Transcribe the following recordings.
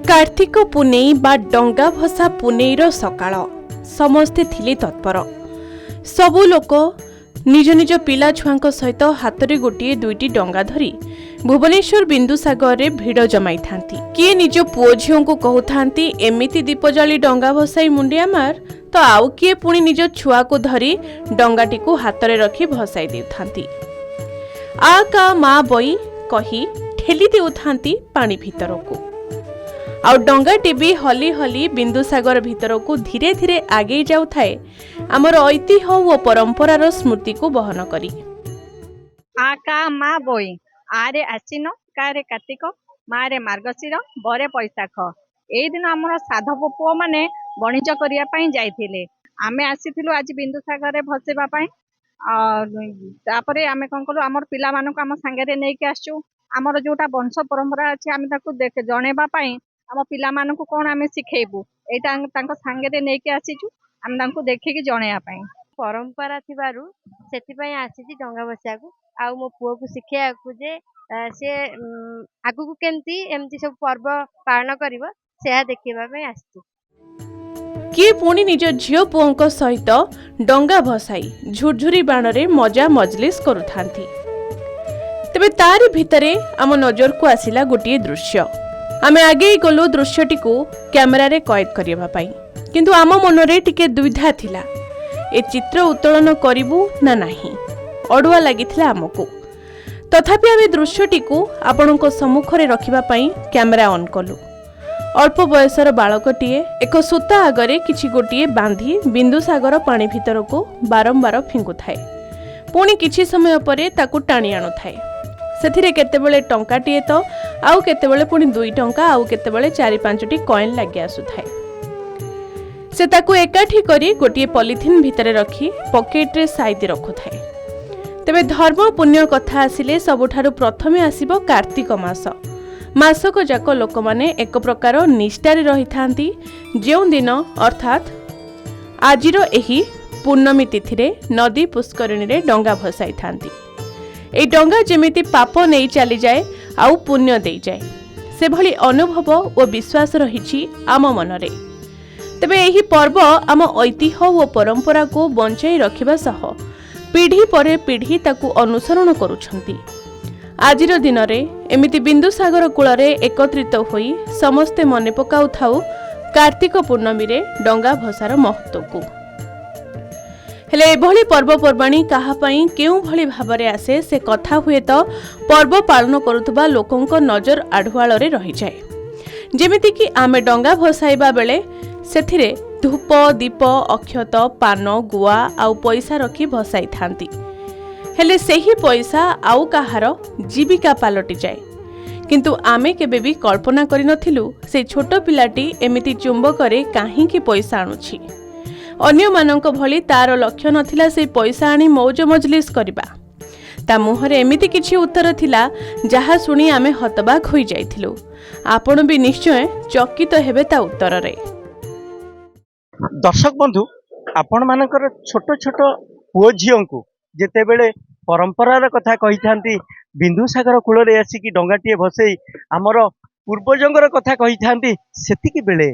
कार्तिक पुनेई बा डंगा भसा पुनेईर सकाळ समस्ते थिले तत्पर। सबु लोक निज निज पिला छुआंक सहित हातरे गोटे दुईटी डंगा धरी भुवनेश्वर बिंदुसागर रे भिड़ जमाई थांती। किए निज पुओ झियों को कहउथांती एमिति दीप जाली डंगा भसाई मुंडिया मार, तो आउ किए पुणी निज छुआ को धरी डंगाटी को हातरे रखी भसाई देउथांती। आ का मा बई कही ठेली देउथांती पानी भितरकू। आउ डंगाटी भी हली हली बिंदुसागर भीतर को धीरे धीरे आगे जाऊ थाए आमर ऐतिह्य और परंपरार स्मृति को बहन करी। आ का मा बोई आरे आसीन कारे कार्तिक मारे मार्गशीर बरे पैसाख एई दिन आमर साधव पुओ माने बणिज करिया पई जाइथिले। आमे आसीथिलु आज बिंदुसागर रे भसेबा पई। तापरे आमे कोन कलु आमर पिला मानको आम संगे नै के आछू। आमर जोटा वंश परंपरा अछि आमे ताकू देख जणेबा पई आम पिला मानको कोन आमे सिखेबू एटा तांको संगे नै के आसीचू। आमे तांको देखिकी जणेया पई परंपरा थिबारु सेति पई आसीची डंगा बसियाकू। आ मो पुओ को सिखेयाकू जे से आगु को केमती एमती सब पर्व पालन करिवो सेहा देखिबा पई आसीची। किए पुणी निज झियो पुओंक सहित डंगा भसाई झुरझुरी बाणरे मजा मजलिस करुथांती। तेबे तारि भितरे आम नजर को आसिला गोटिए दृश्य। आमे आगे गलु दृश्यटी को कैमेरा रे कैद करिबा पई, किंतु आम मनरे टिके दुविधा थिला ए चित्र उत्तोलन करिबु ना नाही। अडुआ लागिथिला आमको। तथापि आमे दृश्यटी को आपणको सम्मुखरे रखिबा पई कैमेरा ऑन कलु। अल्प बयसर बालकटीए एक सूता आगरे किछि गोटिए बांधी बिंदुसागर पानी भितर को बारंबार फिंगु थाए। पुणी किछि समय परे ताकू टाणी आनु थाए। सेथिरे केतेबेले टंकाटीए तो आउ केतेबेले पुणी 2 टंका आउ केतेबेले 4-5टी कॉइन लागि आसु थाए। से ताकू एकाठी करी गोटिए पॉलिथिन भितरे रखी पॉकेट रे साइति रखु थाए। तेबे धर्म पुण्य कथा आसिले सबुठारु प्रथमे आसीबो कार्तिक मास। मासक जाक लोक माने एक प्रकार निष्ठारे रही थांती। जेउ दिन अर्थात आजिरो एही पूर्णमी तिथिरे नदी पुष्करिणी रे डंगा भसाई थांती। ए डंगा जेमिति पाप नहीं चली जाए आउ पुण्य दे जाए से भली अनुभव और विश्वास रही आम मनरे। तेबे एही पर्व आम ऐतिह्य और परंपरा को बंचाई रखिबा सह पीढ़ी परे पीढ़ी ताकू अनुसरण करुछंती। आजिर दिन रे एमिति बिंदुसागर कूलरे एकत्रित होई समस्ते मने पकाउ थाउ कार्तिक पूर्णमी रे डंगा भसार महत्व को। हेले एभली पर्वपर्वाणी कहा पई केउ भली भाबरे आसे से कथा हुए तो पर्व पालन करुथबा लोकंक नजर आढुआल रे रही जाए। जेमिति कि आमे डंगा भसाइबा बेले सेथिरे धूप दीप अक्षत पान गुआ आउ पैसा रखी भसाई थांती। हेले सेही पैसा आउ कहार जीविका पालटी जाए। किंतु आमे केबे भी कल्पना करि नथिलु से छोट पिलाटी एमिति चुंबकरे काहे कि पैसा आणुछि। अन्य मानक भली तार लक्ष्य नथिला से पैसा आनी मौज मजलिस करबा। ता मुहरे एमिति किछि उत्तर थिला जहा सुनी आमे हतबाक होई जाइथिलु। आपण भी निश्चय चकित हेबे ता उत्तर रे। दर्शक बंधु आपण मानकर छोट छोट पुओ झियोंकु जेते बेले परंपरार कथा कहि थांती बिंदुसागर कूलरे आसिकी डंगाटीए भसेई आमर पूर्वजंगर कथा कहि थांती सेतिकी बेले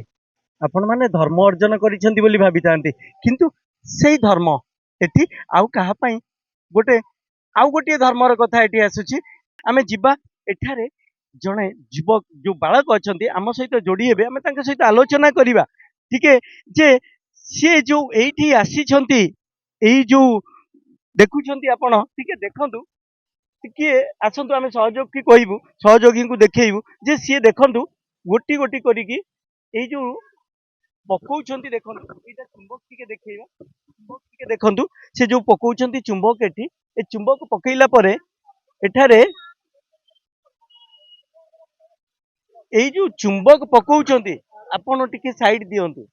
आपण माने धर्म अर्जन करिसेंती बोली भाबी थांती। किंतु सेई धर्म एठी आउ कहा पई गोटे धर्मर कथा एठी आसुची। आमे जिबा एठारे जणे युवक जो बालक अछंती आम सहित जोड़ी हेबे आमे तांका सहित आलोचना करिबा। ठीक है जे से जो एठी आसीछंती एई जो देखुछंती आपण ठीक है देखंतु टिके आसंतु आमे सहयोग की कहिबु सहयोगी को देखैबु जे से देखंतु गोटी गोटी करिकी एई जो पकौछंती देखंतु एटा चुंबक टिके देखैबा चुंबक टिके देखंतु से जो पकौछंती चुंबक एठी ए चुंबक पकैला परे एठारे एई जो चुंबक पकौछंती आपण टिके साइड दियंतु।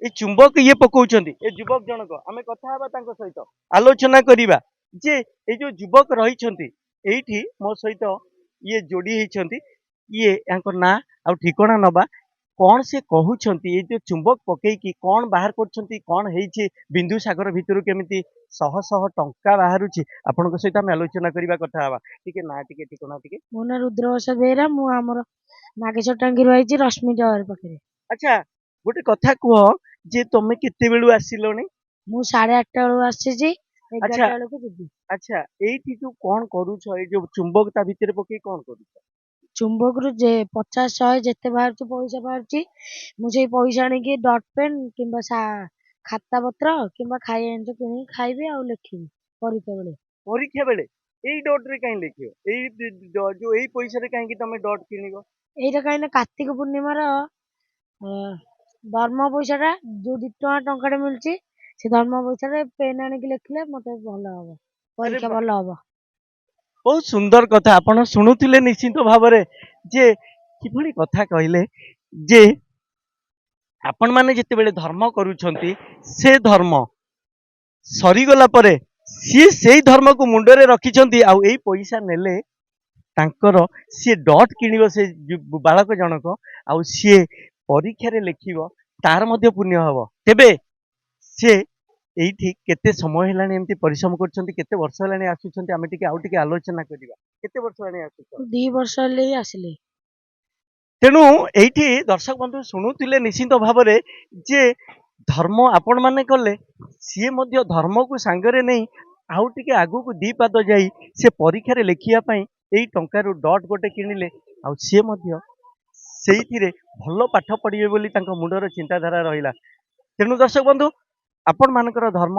ए चुंबक ये पकौछंती ए युवक जनक आमे कथा हेबा तांको सहित आलोचना करिबा जे ए जो युवक रहिछंती एठी मो सहित ये जोड़ी हेछंती ये यांको ना आ ठिकाना नबा कौन से कहउछंती ए जो चुंबक पकई की कौन बाहर करछंती कौन हेछि बिंदुसागर भितरु केमिति शह शह टंका बाहरुछि आपन को सहित हम आलोचना करिबा कथा हवा। ठीक है ना टिके ठिकाना टिके मो ना रुद्रवंश बेरा मु हमर नागेश्वर टांगी रही रश्मि टावर पाखे अच्छा गोटे कथा कह जे तुम केते बेलू आसिलणी मु 8:30 बेलू आसी 11 अच्छा। बेलू जीवी अच्छा एठी तू कौन करूछ ए जो चुंबक ता भीतर पके कौन करूछ चुंबक रु जे 50-100 जिते बाहर पैसा बाहर मुझे पैसा आनिकी डट पेन कि खाता पत्र कि खाई जिनिस कि खाइबी आ लिखी परीक्षा बेले परीक्षा बेले एई डॉट रे काई लिखियो एई जो एई पैसा रे काई कि तमे डॉट किनिबो এইটা কাহিনী কার্তিক পূর্ণিমার ধর্ম পয়সাটা ଯୋଉ 2 ଟଙ୍କାଟେ ମିଳୁଛି ସେ ଧର୍ମ ପଇସାରେ ପେନ୍ ଆଣିକି ଲେଖିଲେ ମତେ ଭଲ ହବ अरे ପରୀକ୍ଷା बा- ଭଲ ହବ। बहुत सुंदर कथा आपण शुणुथिले निश्चित भावरे जे किभଳି कथा कहले जे आपण माने जेतेबेले धर्म करूछंती से धर्म सरीगला परे सी सेई धर्म को मुंडरे रखिछंती आ एई पैसा नेले तांकर सी डॉट किनिबो से बालक जनक आ सी परीक्षा रे लेखिबो तार मध्ये पुण्य हबो तेबे से एइठी केते समय हेलानी एमती परिश्रम करछंती केते वर्ष हेलानी आसुछंती आमे टिके आउ टिके आलोचना करिबा केते वर्ष हेलानी आसुछंती 2 ବର୍ଷ ହେଲେ ହିଁ ଆସିଲେ। तेणु एइठी दर्शक बंधु शुणुथिले निश्चित भावरे जे धर्म आपण माने कले सीए मध्य धर्म को सांगरे नहीं आउ टिके आगु को दी पाद जाई से परीक्षा रे लेखिया पई एई टंका रु डॉट गोटे किनिले आउ सीए मध्य सेइथिरे भलो पाठ पढिबे बोली तांको मुंडर चिंताधारा रहिला तेणु दर्शक बंधु आपण मानकर धर्म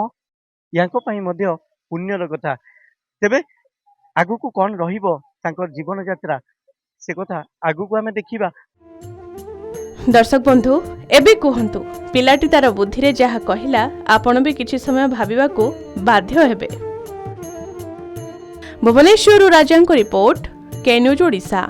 यांको पई मध्य पुण्यर कथा तेबे आगु को कोन रहिबो तांकर जीवन यात्रा से कथा आगु को आमे देखिबा। दर्शक बंधु एबे कहंतु पिलाटी तार बुद्धि रे जहा कहिला आपण भी किछि समय भाबिबाकू बाध्य हेबे। भुवनेश्वर राजांको रिपोर्ट के न्यूज ओडिशा।